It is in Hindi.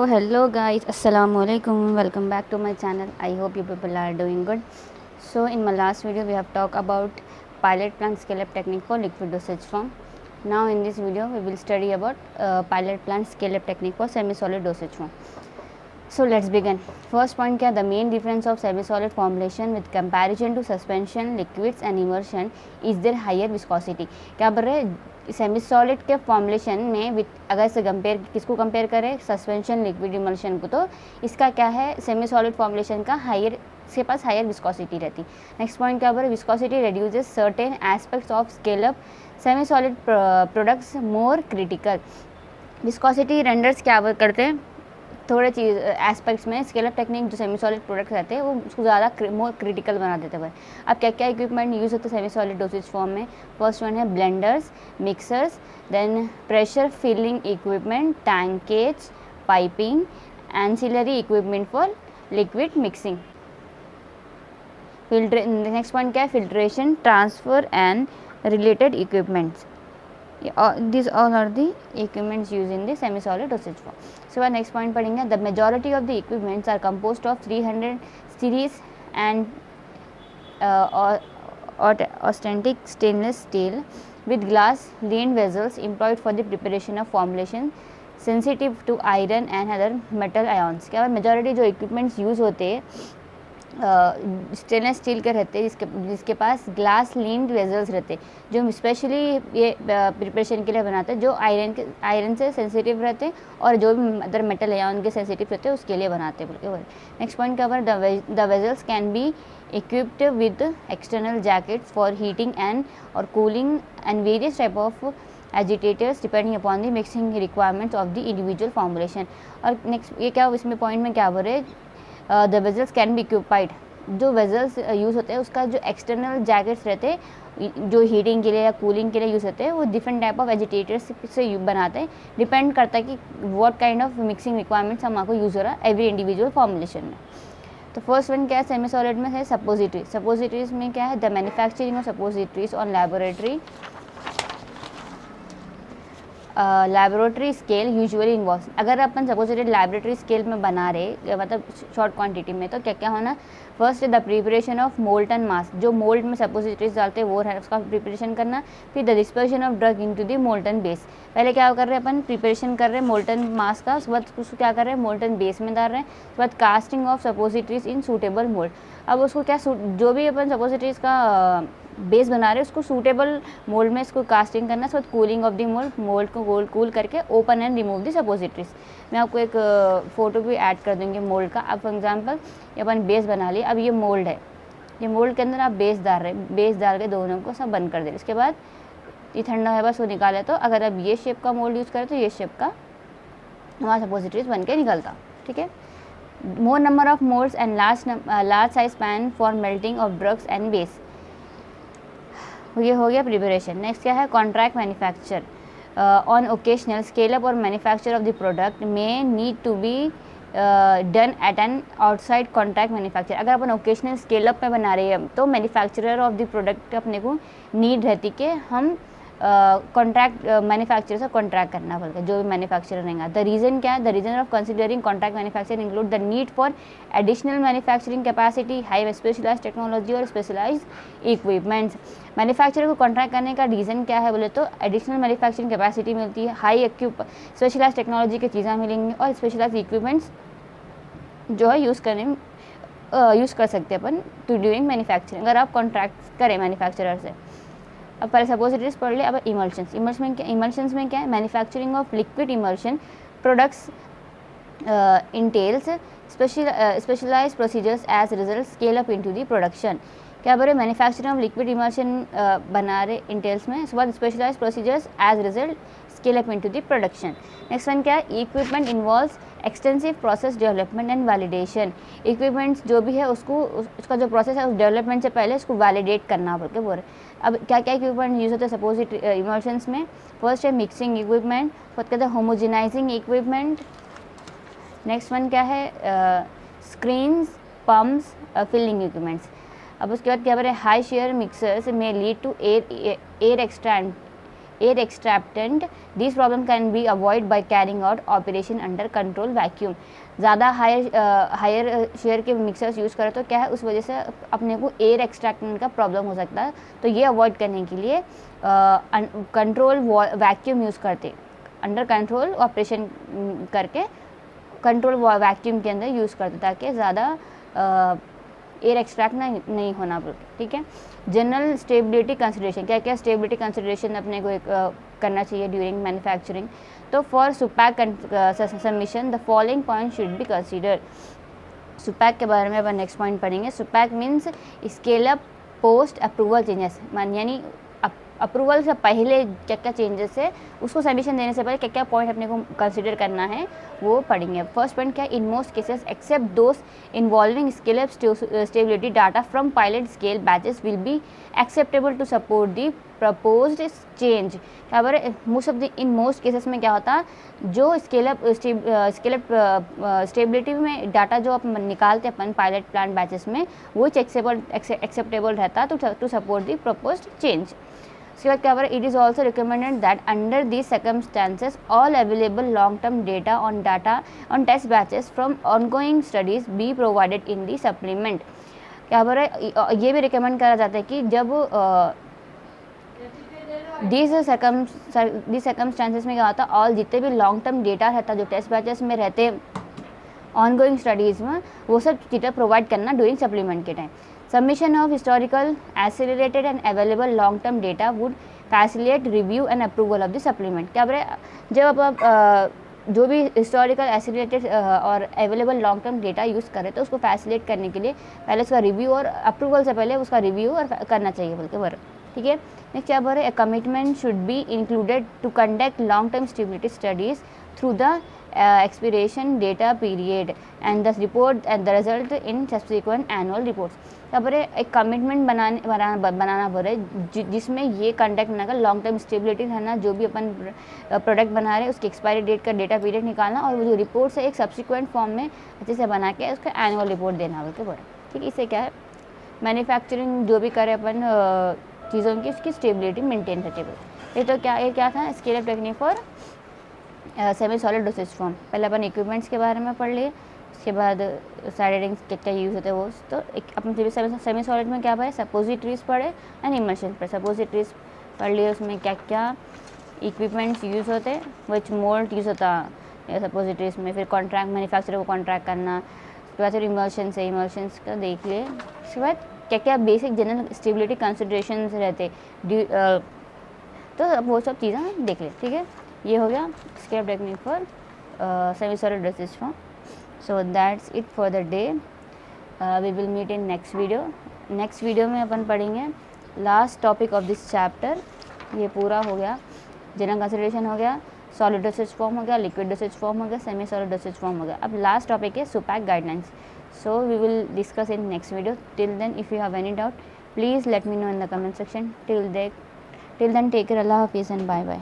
hello guys, assalamu alaikum, welcome back to my channel. I hope you people are doing good. So in my last video we have talked about pilot plant scale up technique for liquid dosage form. Now in this video we will study about pilot plant scale up technique for semi solid dosage form. So let's begin. First point क्या, the main difference of semi solid formulation with comparison to suspension, liquids and immersion is their higher viscosity. क्या बोल रहे हैं, सेमी सॉलिड के फॉर्मुलेशन में विथ अगर से कंपेयर किसको कंपेयर करें, सस्पेंशन, लिक्विड, इमल्शन को, तो इसका क्या है, सेमी सॉलिड फॉर्मुलेशन का हायर, इसके पास हायर विस्कोसिटी रहती. नेक्स्ट पॉइंट क्या बोल रहे, viscosity reduces certain aspects of scale up semi solid products more critical. Viscosity renders क्या करते हैं, थोड़े चीज़ एस्पेक्ट्स में स्केल अप टेक्निक जो सेमी सॉलिड प्रोडक्ट रहते हैं वो उसको ज़्यादा मोर क्रिटिकल बना देते हैं. अब क्या क्या इक्विपमेंट यूज़ होते हैं सेमी सॉलिड डोसेज फॉर्म में. फर्स्ट वन है blenders, mixers, then pressure filling equipment, tankage, piping, ancillary equipment for liquid mixing. Next point क्या है, filtration, transfer and related equipments. These all are the equipments used in the semi-solid dosage form. So next point पढ़ेंगे, the majority of the equipments are composed of 300 series and authentic stainless steel with glass lined vessels employed for the preparation of formulation sensitive to iron and other metal ions. क्या majority जो equipments use होते हैं स्टेनलेस स्टील के रहते हैं जिसके पास ग्लास लीन्ड वेजल्स रहते हैं, जो स्पेशली ये प्रिपरेशन के लिए बनाते हैं, जो आयरन से सेंसिटिव रहते हैं और जो भी अदर मेटल है उनके सेंसिटिव रहते हैं उसके लिए बनाते हैं. Next point cover, the vessels can be equipped with external jackets for heating and or cooling and various type of agitators depending upon the mixing requirements of the individual formulation. और नेक्स्ट ये क्या, इसमें पॉइंट में क्या बोल रहे, the vessels can be equipped. जो वेजल्स यूज़ होते हैं उसका जो एक्सटर्नल जैकेट्स रहते हैं जो हीटिंग के लिए या कूलिंग के लिए यूज़ होते हैं वो डिफरेंट टाइप ऑफ एजिटेटर्स से बनाते हैं. डिपेंड करता है कि what kind of mixing requirements हमारे को यूज़ हो रहा है एवरी इंडिविजुअल फॉर्मुलेशन में. तो फर्स्ट वन क्या है, सेमी सॉलिड में है सपोजिटरी. सपोजिटरीज में क्या है, the manufacturing of suppositories on laboratory scale usually involve. अगर अपन सपोजिटरी लैबोरेटरी स्केल में बना रहे मतलब शॉर्ट क्वांटिटी में, तो क्या क्या होना, first the preparation of molten mass, जो मोल्ड में सपोजिटरीज डालते हैं वो है उसका प्रिपरेशन करना. फिर the dispersion of drug into the molten base. पहले क्या कर रहे हैं अपन, प्रिपरेशन कर रहे हैं मोल्टन मास का, उसके बाद उसको क्या कर रहे हैं, मोल्टन बेस में डाल रहे हैं. उसके बाद casting of suppositories in suitable mould. अब उसको क्या जो भी अपन सपोजिटरीज का बेस बना रहे हैं उसको सूटेबल मोल्ड में इसको कास्टिंग करना. उसके बाद कूलिंग ऑफ द मोल्ड को कूल करके open and remove the suppositories. मैं आपको एक फ़ोटो भी ऐड कर दूँगी मोल्ड का. अब फॉर एग्जांपल ये अपन बेस बना लिया, अब ये मोल्ड है, ये मोल्ड के अंदर आप बेस डाल रहे हैं, बेस डाल के दोनों को सब बंद कर दे. इसके बाद ये ठंडा है बस वो निकाले. तो अगर अब ये शेप का मोल्ड यूज़ करें तो ये शेप का हमारा सपोजिटरीज बन के निकलता. ठीक है. More number of moulds and large size pan for melting of drugs and base. ये हो गया प्रिपरेशन. नेक्स्ट क्या है, contract manufacture. On occasional scale up और मैन्युफैक्चर ऑफ द प्रोडक्ट में need to be done at an outside contract manufacture. अगर अपन ओकेशनल स्केल अप में बना रहे हैं तो मैन्युफैक्चरर ऑफ द प्रोडक्ट अपने को नीड रहती कि हम कॉन्ट्रैक्ट मैन्युफैक्चरर से कॉन्ट्रैक्ट करना पड़ेगा, जो भी मैन्युफैक्चरर रहेगा. द रीज़न क्या है, the reason of considering contract manufacturing include the need for additional manufacturing capacity, high specialised technology और स्पेशलाइज्ड इक्विपमेंट्स. मैन्युफैक्चरर को कॉन्ट्रैक्ट करने का रीज़न क्या है बोले तो एडिशनल मैन्युफैक्चरिंग कैपेसिटी मिलती है, हाई स्पेशलाइज्ड टेक्नोलॉजी की चीज़ें मिलेंगी और स्पेशलाइज्ड इक्विपमेंट्स जो है यूज़ कर सकते हैं अपन टू ड्यूरिंग मैन्युफैक्चरिंग अगर आप कॉन्ट्रैक्ट करें मैन्युफैक्चरर से. अब पहले सपोजिटरीज पढ़ ले. अब इमल्शंस में क्या है, manufacturing of liquid emulsion products entails specialised procedures as result scale up into the production. क्या बोले, मैन्युफैक्चरिंग ऑफ लिक्विड इमल्शन बना रहे इंटेल्स में, उसके बाद specialised procedures as result scale up into the production. Next one क्या है, equipment involves extensive process development and validation. Equipments जो भी है उसका जो प्रोसेस है उस डेवलपमेंट से पहले उसको वैलिडेट करना बोल के बोल रहे. अब क्या क्या इक्विपमेंट यूज़ होते हैं सपोजिट इमल्शंस में, फर्स्ट है मिक्सिंग इक्विपमेंट, फिर कहते हैं होमोजेनाइजिंग इक्विपमेंट. नेक्स्ट वन क्या है, स्क्रीन्स, पम्प्स, फिलिंग इक्विपमेंट्स. अब उसके बाद क्या बोल रहे हैं, हाई शेयर मिक्सर्स में lead to air air extractant. These problem can be avoided by carrying out operation under control vacuum. ज़्यादा हायर शेयर के मिक्सर्स यूज़ करें तो क्या है, उस वजह से अपने को एयर एक्सट्रैक्टेंट का प्रॉब्लम हो सकता है। तो ये अवॉइड करने के लिए कंट्रोल वैक्यूम यूज़ करते, अंडर कंट्रोल ऑपरेशन करके कंट्रोल वैक्यूम के अंदर यूज़ करते, ताकि ज़्यादा एयर एक्सट्रैक्ट नहीं होना बोल के, ठीक है। जनरल स्टेबिलिटी कंसिडरेशन, क्या क्या स्टेबिलिटी कंसिडरेशन अपने को करना चाहिए ड्यूरिंग मैन्युफैक्चरिंग। तो for SUPAC submission the following point should be consider. SUPAC के बारे में अपन नेक्स्ट पॉइंट पढ़ेंगे। SUPAC means scale up post approval changes, यानी अप्रूवल से पहले क्या क्या चेंजेस है, उसको सबमिशन देने से पहले क्या क्या पॉइंट अपने को कंसीडर करना है वो पढ़ेंगे। फर्स्ट पॉइंट क्या, in most cases except those involving scale up stability data from pilot scale batches will be acceptable to support the proposed change. क्या बोल रहे, most of the in most cases में क्या होता, जो स्केल अप स्टेबिलिटी में डाटा जो अपन निकालते अपन पायलट प्लांट बैचेस में, वो एक्सेप्टेबल रहता to support the proposed change. उसके बाद क्या बोल रहे, it is also recommended that under these circumstances all available long term data on test batches from ongoing studies be provided in the supplement. क्या बोल रहे, ये भी रिकमेंड करा जाता है कि जब दीज सर्कमस्टांसेस में क्या होता है, ऑल जितने भी लॉन्ग टर्म डेटा रहता जो टेस्ट बैचेस में रहते ऑनगोइंग स्टडीज़ में, वो सब डेटा प्रोवाइड करना ड्यूरिंग सप्लीमेंट के time. Submission of historical, accelerated and available long-term data would facilitate review and approval of the supplement। क्या बोले, जब आप जो भी हिस्टोरिकल, एसिलेटेड और available long term data use करें तो उसको फैसिलिटेट करने के लिए पहले उसका रिव्यू और अप्रूवल से पहले उसका रिव्यू और करना चाहिए बोल के बोल, ठीक है। नेक्स्ट क्या बोल रहे, commitment should be included to conduct long term stability studies through the expiration data period and the report and the result in subsequent annual reports। क्या बोले, एक कमिटमेंट बनाना बोल रहे जिसमें ये कंडक्ट ना कर, लॉन्ग टर्म स्टेबिलिटी रहना, जो भी अपन प्रोडक्ट बना रहे हैं उसकी एक्सपायरी डेट का डेटा पीरियड निकालना, और वो जो रिपोर्ट से एक सब्सिक्वेंट फॉर्म में अच्छे से बना के उसका एनुअल रिपोर्ट देना बोल के बोल, ठीक है। इससे क्या है, मैन्युफैक्चरिंग जो भी करे अपन चीज़ों की, उसकी स्टेबिलिटी मेंटेन रहती है। ये तो क्या था, scale up technique for semi solid dosage form. पहले अपन इक्विपमेंट्स के बारे में पढ़ लिए, उसके बाद साइड हेडिंग्स क्या क्या यूज़ होते हैं वो। तो अपन सेमी सॉलिड में क्या पढ़े, सपोजिटरीज पढ़े एंड इमल्शन पढ़े। सपोजिटरीज पढ़ लिए, उसमें क्या क्या इक्विपमेंट्स यूज़ होते हैं, विच मोल्ड यूज़ होता है सपोजिटरीज में। फिर कॉन्ट्रैक्ट मैन्युफैक्चरर को कॉन्ट्रैक्ट करना, उसके बाद फिर इमल्शन से इमल्शंस का देख लिए। उसके बाद क्या क्या बेसिक जनरल स्टेबिलिटी कंसिडरेशंस रहते, तो अब वो सब चीज़ें देख ले, ठीक है। ये हो गया scale up technique for semi solid dosage form. So that's it for the day. We will meet in next video. Next video में अपन पढ़ेंगे last topic of this chapter. ये पूरा हो गया, जनरल कंसिडरेशन हो गया, सॉलिड डोसेज फॉर्म हो गया, लिक्विड डोसेज फॉर्म हो गया, सेमी सॉलिड डोसेज फॉर्म हो गया। अब लास्ट टॉपिक है SUPAC guidelines. So we will discuss in next video. Till then if you have any doubt please let me know in the comment section. Till then take care, अल्लाह हाफिज़ एंड बाय बाय।